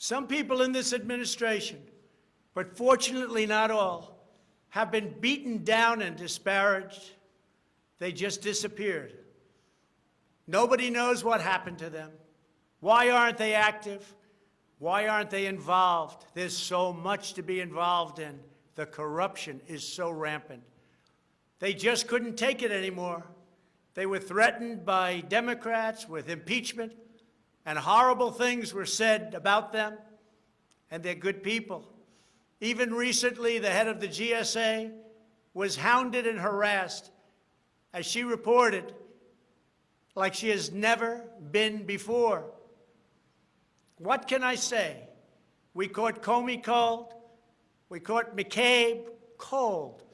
Some people in this administration, but fortunately not all, have been beaten down and disparaged. They just disappeared. Nobody knows what happened to them. Why aren't they active? Why aren't they involved? There's so much to be involved in. The corruption is so rampant. They just couldn't take it anymore. They were threatened by Democrats with impeachment, and horrible things were said about them, and they're good people. Even recently, the head of the GSA was hounded and harassed, as she reported, like she has never been before. What can I say? We caught Comey cold. We caught McCabe cold.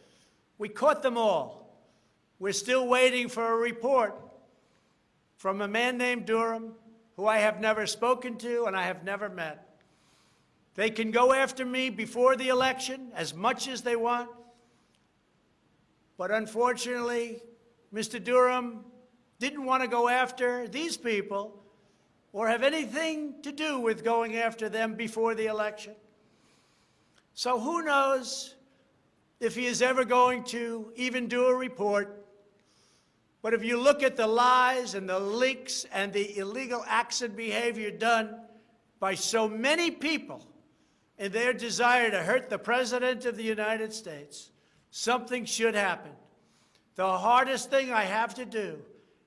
We caught them all. We're still waiting for a report from a man named Durham, who I have never spoken to and I have never met. They can go after me before the election as much as they want, but unfortunately, Mr. Durham didn't want to go after these people or have anything to do with going after them before the election. So who knows if he is ever going to even do a report. But if you look at the lies and the leaks and the illegal acts and behavior done by so many people in their desire to hurt the President of the United States, something should happen. The hardest thing I have to do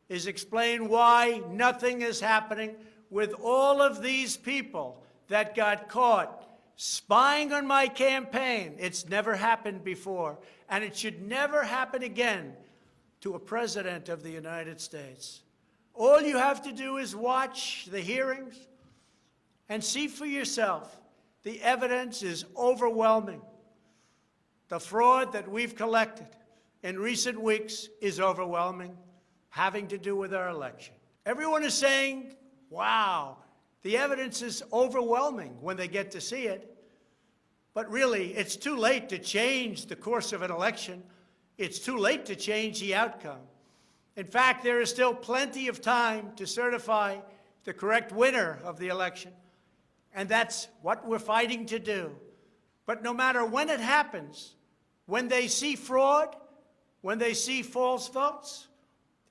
is explain why nothing is happening with all of these people that got caught spying on my campaign. It's never happened before, and it should never happen again to a president of the United States. All you have to do is watch the hearings and see for yourself. The evidence is overwhelming. The fraud that we've collected in recent weeks is overwhelming, having to do with our election. Everyone is saying, wow, the evidence is overwhelming when they get to see it. But really, it's too late to change the course of an election. It's too late to change the outcome. In fact, there is still plenty of time to certify the correct winner of the election. And that's what we're fighting to do. But no matter when it happens, when they see fraud, when they see false votes,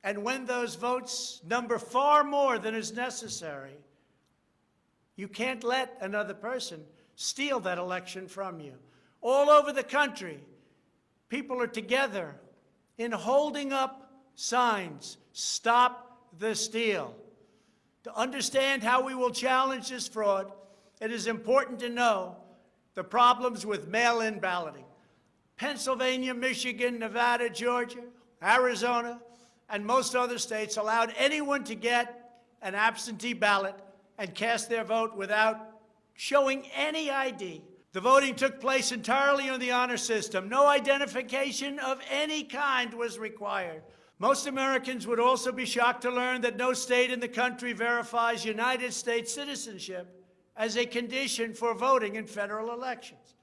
and when those votes number far more than is necessary, you can't let another person steal that election from you. All over the country, people are together in holding up signs, "Stop the steal." To understand how we will challenge this fraud, it is important to know the problems with mail-in balloting. Pennsylvania, Michigan, Nevada, Georgia, Arizona, and most other states allowed anyone to get an absentee ballot and cast their vote without showing any ID. The voting took place entirely on the honor system. No identification of any kind was required. Most Americans would also be shocked to learn that no state in the country verifies United States citizenship as a condition for voting in federal elections.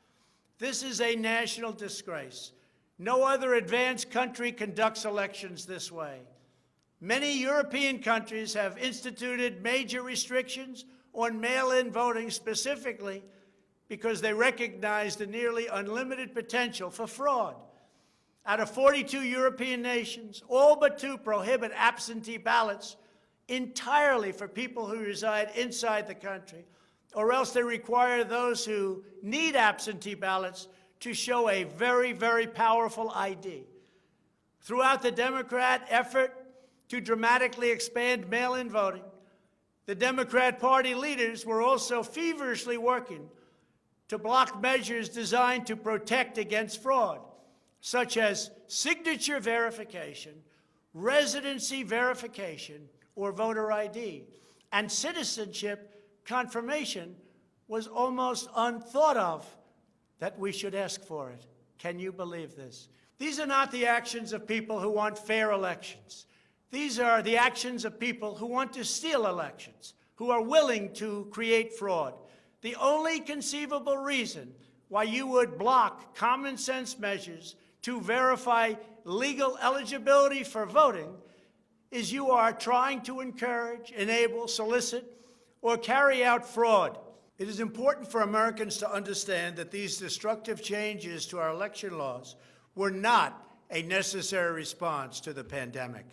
This is a national disgrace. No other advanced country conducts elections this way. Many European countries have instituted major restrictions on mail-in voting specifically because they recognize the nearly unlimited potential for fraud. Out of 42 European nations, all but 2 prohibit absentee ballots entirely for people who reside inside the country, or else they require those who need absentee ballots to show a very, very powerful ID. Throughout the Democrat effort to dramatically expand mail-in voting, the Democrat Party leaders were also feverishly working to block measures designed to protect against fraud, such as signature verification, residency verification, or voter ID, and citizenship confirmation was almost unthought of that we should ask for it. Can you believe this? These are not the actions of people who want fair elections. These are the actions of people who want to steal elections, who are willing to create fraud. The only conceivable reason why you would block common sense measures to verify legal eligibility for voting is you are trying to encourage, enable, solicit, or carry out fraud. It is important for Americans to understand that these destructive changes to our election laws were not a necessary response to the pandemic.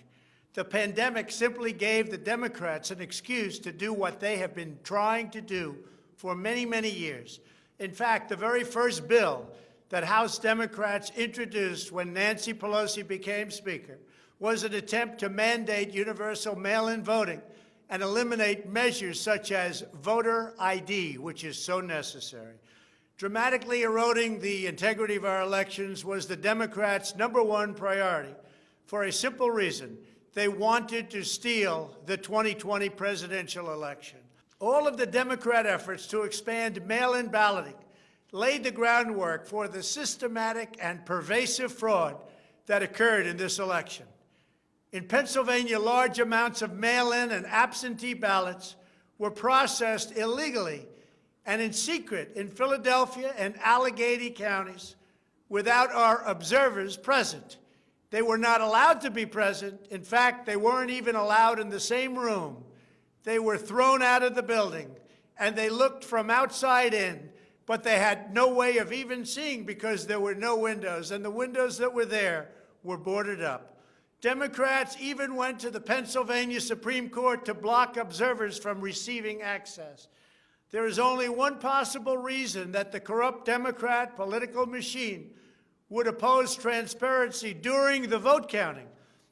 The pandemic simply gave the Democrats an excuse to do what they have been trying to do for many, many years. In fact, the very first bill that House Democrats introduced when Nancy Pelosi became Speaker was an attempt to mandate universal mail-in voting and eliminate measures such as voter ID, which is so necessary. Dramatically eroding the integrity of our elections was the Democrats' #1 priority for a simple reason. They wanted to steal the 2020 presidential election. All of the Democrat efforts to expand mail-in balloting laid the groundwork for the systematic and pervasive fraud that occurred in this election. In Pennsylvania, large amounts of mail-in and absentee ballots were processed illegally and in secret in Philadelphia and Allegheny counties without our observers present. They were not allowed to be present. In fact, they weren't even allowed in the same room. They were thrown out of the building, and they looked from outside in, but they had no way of even seeing because there were no windows, and the windows that were there were boarded up. Democrats even went to the Pennsylvania Supreme Court to block observers from receiving access. There is only one possible reason that the corrupt Democrat political machine would oppose transparency during the vote counting.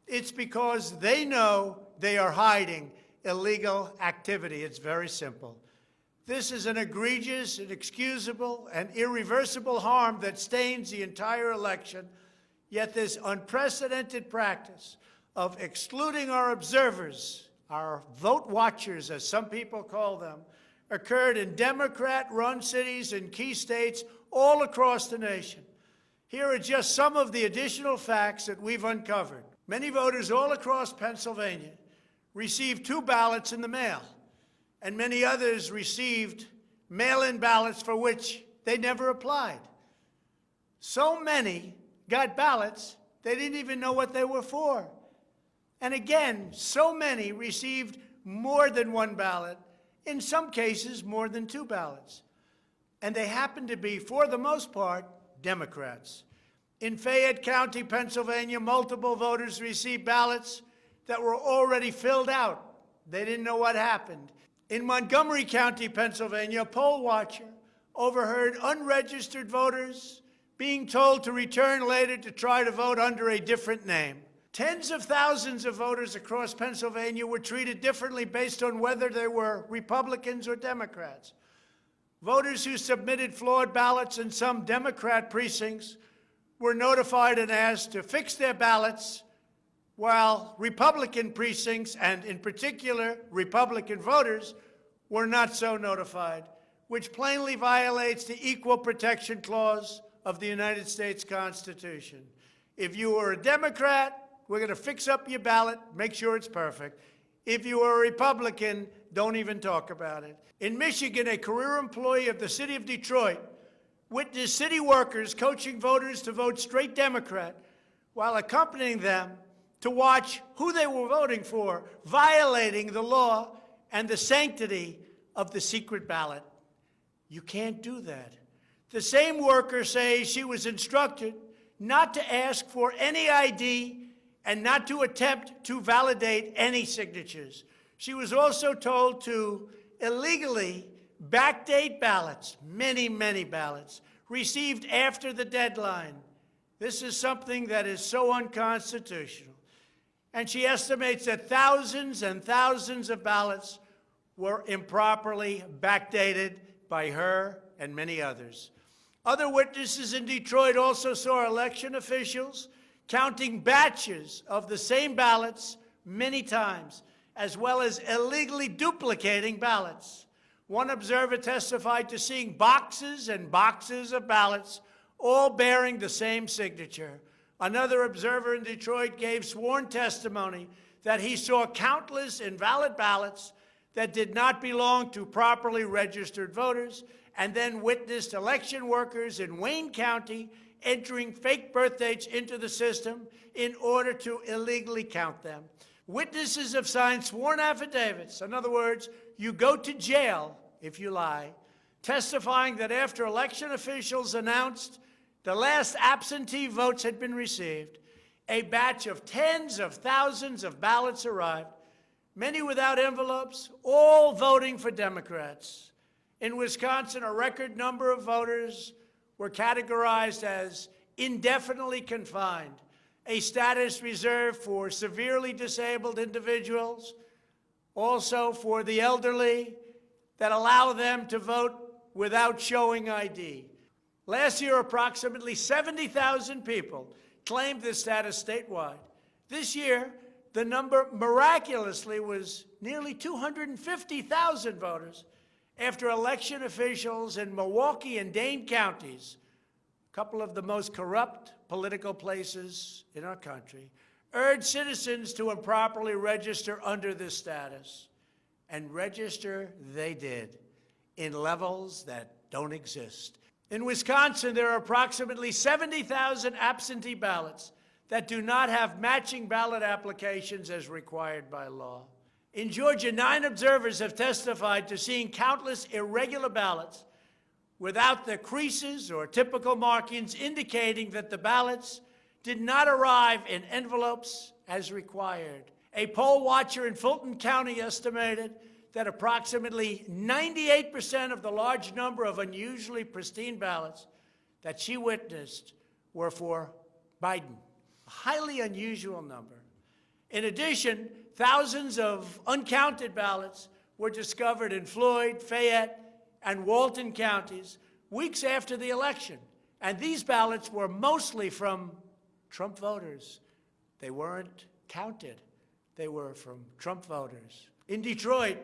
It's because they know they are hiding illegal activity. It's very simple. This is an egregious, inexcusable, and irreversible harm that stains the entire election. Yet this unprecedented practice of excluding our observers, our vote watchers, as some people call them, occurred in Democrat-run cities and key states all across the nation. Here are just some of the additional facts that we've uncovered. Many voters all across Pennsylvania received 2 ballots in the mail, and many others received mail-in ballots for which they never applied. So many got ballots, they didn't even know what they were for. And again, so many received more than 1 ballot, in some cases more than 2 ballots. And they happened to be, for the most part, Democrats. In Fayette County, Pennsylvania, multiple voters received ballots that were already filled out. They didn't know what happened. In Montgomery County, Pennsylvania, a poll watcher overheard unregistered voters being told to return later to try to vote under a different name. Tens of thousands of voters across Pennsylvania were treated differently based on whether they were Republicans or Democrats. Voters who submitted flawed ballots in some Democrat precincts were notified and asked to fix their ballots, while Republican precincts, and in particular Republican voters, were not so notified, which plainly violates the Equal Protection Clause of the United States Constitution. If you are a Democrat, we're going to fix up your ballot, make sure it's perfect. If you are a Republican, don't even talk about it. In Michigan, a career employee of the city of Detroit witnessed city workers coaching voters to vote straight Democrat while accompanying them to watch who they were voting for, violating the law and the sanctity of the secret ballot. You can't do that. The same worker says she was instructed not to ask for any ID and not to attempt to validate any signatures. She was also told to illegally backdate ballots, many, many ballots, received after the deadline. This is something that is so unconstitutional. And she estimates that thousands and thousands of ballots were improperly backdated by her and many others. Other witnesses in Detroit also saw election officials counting batches of the same ballots many times, as well as illegally duplicating ballots. One observer testified to seeing boxes and boxes of ballots, all bearing the same signature. Another observer in Detroit gave sworn testimony that he saw countless invalid ballots that did not belong to properly registered voters, and then witnessed election workers in Wayne County entering fake birth dates into the system in order to illegally count them. Witnesses have signed sworn affidavits. In other words, you go to jail if you lie, testifying that after election officials announced the last absentee votes had been received, a batch of tens of thousands of ballots arrived, many without envelopes, all voting for Democrats. In Wisconsin, a record number of voters were categorized as indefinitely confined, a status reserved for severely disabled individuals, also for the elderly, that allow them to vote without showing ID. Last year, approximately 70,000 people claimed this status statewide. This year, the number miraculously was nearly 250,000 voters after election officials in Milwaukee and Dane counties, a couple of the most corrupt political places in our country, urged citizens to improperly register under this status. And register they did in levels that don't exist. In Wisconsin, there are approximately 70,000 absentee ballots that do not have matching ballot applications as required by law. In Georgia, 9 observers have testified to seeing countless irregular ballots without the creases or typical markings indicating that the ballots did not arrive in envelopes as required. A poll watcher in Fulton County estimated that approximately 98% of the large number of unusually pristine ballots that she witnessed were for Biden, a highly unusual number. In addition, thousands of uncounted ballots were discovered in Floyd, Fayette, and Walton counties weeks after the election. And these ballots were mostly from Trump voters. They weren't counted. They were from Trump voters. In Detroit,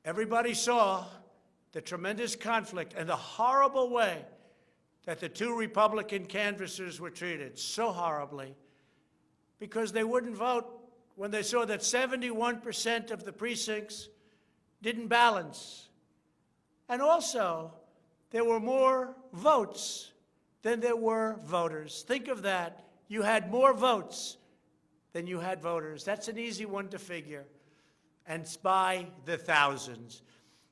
everybody saw the tremendous conflict and the horrible way that the 2 Republican canvassers were treated, so horribly, because they wouldn't vote when they saw that 71% of the precincts didn't balance. And also, there were more votes than there were voters. Think of that. You had more votes than you had voters. That's an easy one to figure. And it's by the thousands.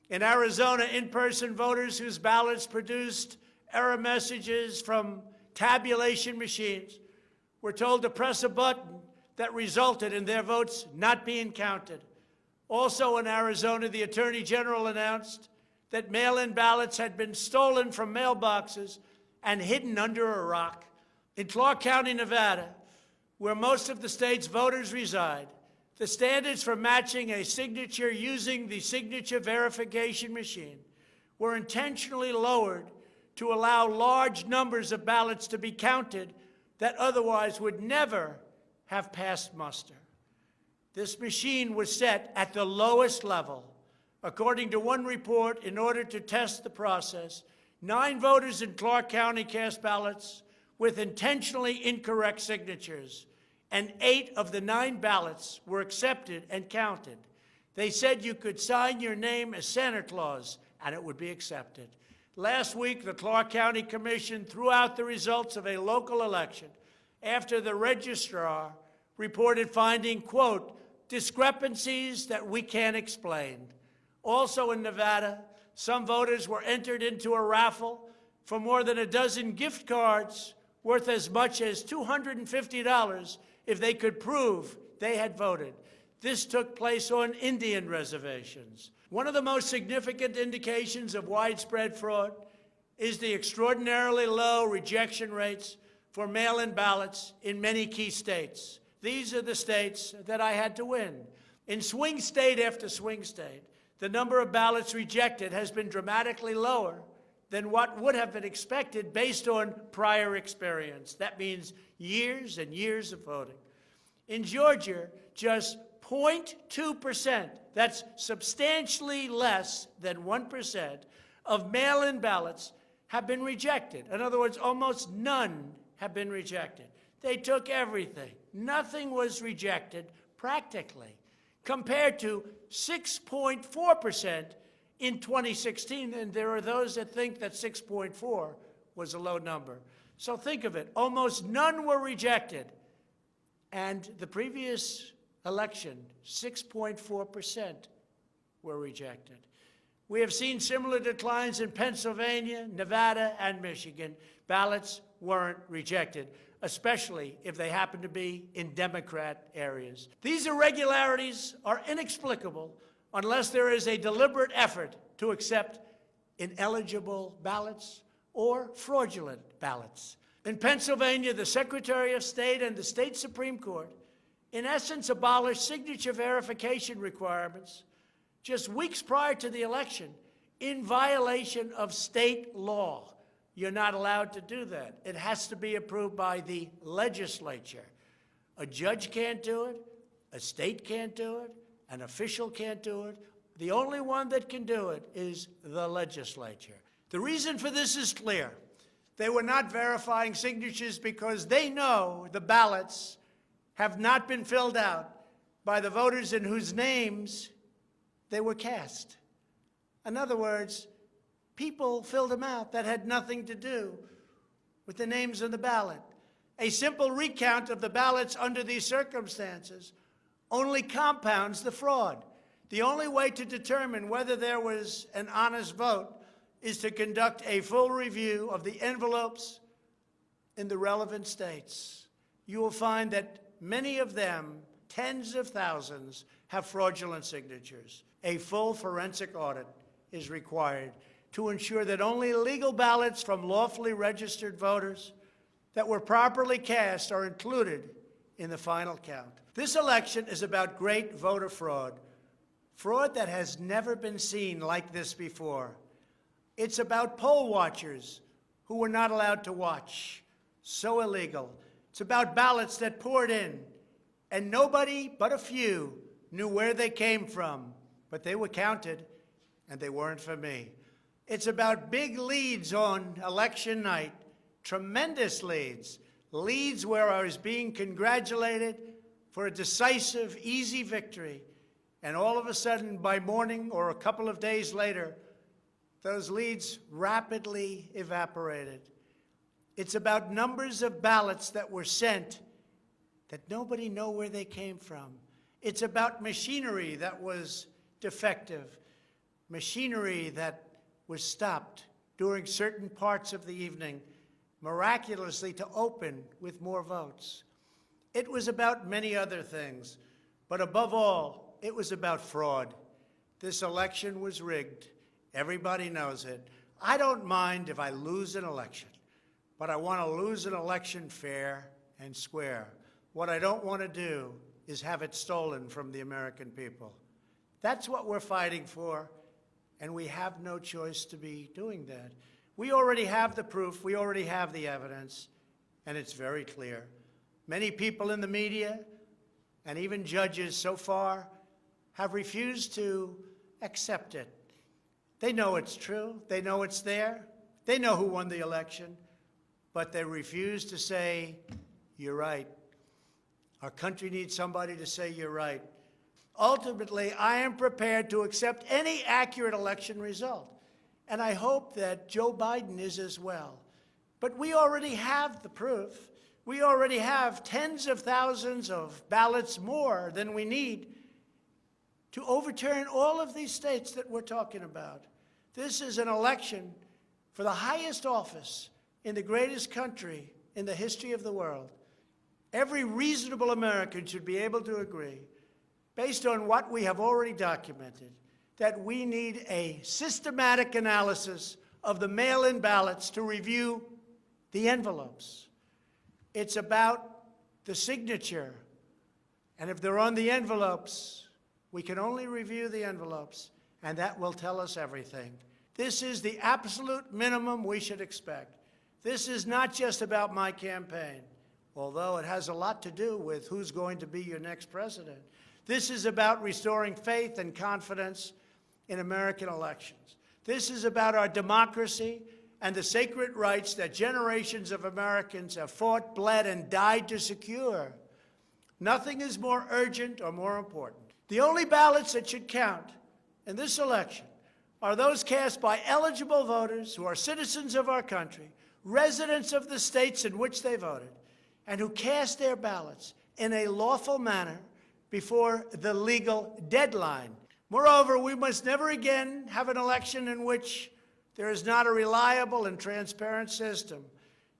In Arizona, in-person voters whose ballots produced error messages from tabulation machines were told to press a button that resulted in their votes not being counted. Also in Arizona, the Attorney General announced that mail-in ballots had been stolen from mailboxes and hidden under a rock. In Clark County, Nevada, where most of the state's voters reside, the standards for matching a signature using the signature verification machine were intentionally lowered to allow large numbers of ballots to be counted that otherwise would never have passed muster. This machine was set at the lowest level. According to one report, in order to test the process, 9 voters in Clark County cast ballots with intentionally incorrect signatures, and 8 of the 9 ballots were accepted and counted. They said you could sign your name as Santa Claus, and it would be accepted. Last week, the Clark County Commission threw out the results of a local election after the registrar reported finding, quote, discrepancies that we can't explain. Also in Nevada, some voters were entered into a raffle for more than a dozen gift cards worth as much as $250 if they could prove they had voted. This took place on Indian reservations. One of the most significant indications of widespread fraud is the extraordinarily low rejection rates for mail-in ballots in many key states. These are the states that I had to win. In swing state after swing state, the number of ballots rejected has been dramatically lower than what would have been expected based on prior experience. That means years and years of voting. In Georgia, just 0.2%, that's substantially less than 1%, of mail-in ballots have been rejected. In other words, almost none have been rejected. They took everything. Nothing was rejected practically, compared to 6.4% in 2016, and there are those that think that 6.4 was a low number. So think of it. Almost none were rejected. And the previous election, 6.4% were rejected. We have seen similar declines in Pennsylvania, Nevada, and Michigan. Ballots weren't rejected, especially if they happen to be in Democrat areas. These irregularities are inexplicable unless there is a deliberate effort to accept ineligible ballots or fraudulent ballots. In Pennsylvania, the Secretary of State and the state Supreme Court, in essence, abolished signature verification requirements just weeks prior to the election in violation of state law. You're not allowed to do that. It has to be approved by the legislature. A judge can't do it, a state can't do it, an official can't do it. The only one that can do it is the legislature. The reason for this is clear. They were not verifying signatures because they know the ballots have not been filled out by the voters in whose names they were cast. In other words, people filled them out that had nothing to do with the names on the ballot. A simple recount of the ballots under these circumstances only compounds the fraud. The only way to determine whether there was an honest vote is to conduct a full review of the envelopes in the relevant states. You will find that many of them, tens of thousands, have fraudulent signatures. A full forensic audit is required to ensure that only legal ballots from lawfully registered voters that were properly cast are included in the final count. This election is about great voter fraud, fraud that has never been seen like this before. It's about poll watchers who were not allowed to watch. So illegal. It's about ballots that poured in, and nobody but a few knew where they came from, but they were counted, and they weren't for me. It's about big leads on election night, tremendous leads, leads where I was being congratulated for a decisive, easy victory, and all of a sudden, by morning or a couple of days later, those leads rapidly evaporated. It's about numbers of ballots that were sent that nobody knew where they came from. It's about machinery that was defective, machinery that was stopped during certain parts of the evening, miraculously to open with more votes. It was about many other things, but above all, it was about fraud. This election was rigged. Everybody knows it. I don't mind if I lose an election, but I want to lose an election fair and square. What I don't want to do is have it stolen from the American people. That's what we're fighting for, and we have no choice to be doing that. We already have the proof, we already have the evidence, and it's very clear. Many people in the media, and even judges so far, have refused to accept it. They know it's true, they know it's there, they know who won the election, but they refuse to say, you're right. Our country needs somebody to say you're right. Ultimately, I am prepared to accept any accurate election result, and I hope that Joe Biden is as well. But we already have the proof. We already have tens of thousands of ballots more than we need to overturn all of these states that we're talking about. This is an election for the highest office in the greatest country in the history of the world. Every reasonable American should be able to agree, based on what we have already documented, that we need a systematic analysis of the mail-in ballots to review the envelopes. It's about the signature, and if they're on the envelopes, we can only review the envelopes, and that will tell us everything. This is the absolute minimum we should expect. This is not just about my campaign, although it has a lot to do with who's going to be your next president. This is about restoring faith and confidence in American elections. This is about our democracy and the sacred rights that generations of Americans have fought, bled, and died to secure. Nothing is more urgent or more important. The only ballots that should count in this election are those cast by eligible voters who are citizens of our country, residents of the states in which they voted, and who cast their ballots in a lawful manner before the legal deadline. Moreover, we must never again have an election in which there is not a reliable and transparent system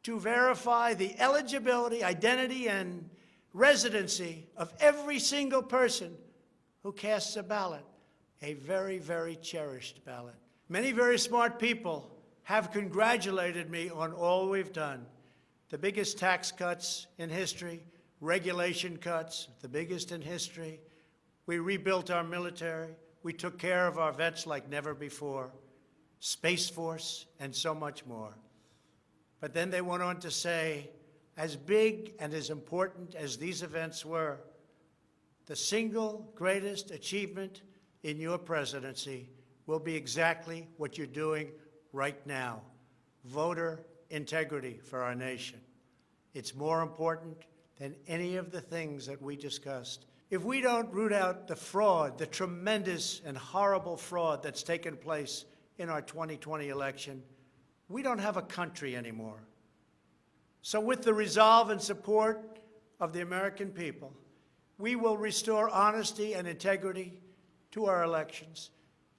to verify the eligibility, identity, and residency of every single person who casts a ballot, a very, very cherished ballot. Many very smart people have congratulated me on all we've done. The biggest tax cuts in history, regulation cuts, the biggest in history. We rebuilt our military. We took care of our vets like never before. Space Force, and so much more. But then they went on to say, as big and as important as these events were, the single greatest achievement in your presidency will be exactly what you're doing right now, voter integrity for our nation. It's more important than any of the things that we discussed. If we don't root out the fraud, the tremendous and horrible fraud that's taken place in our 2020 election, we don't have a country anymore. So with the resolve and support of the American people, we will restore honesty and integrity to our elections,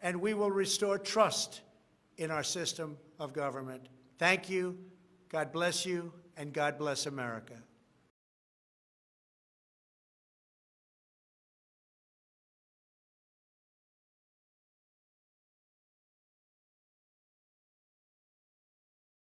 and we will restore trust in our system of government. Thank you, God bless you, and God bless America.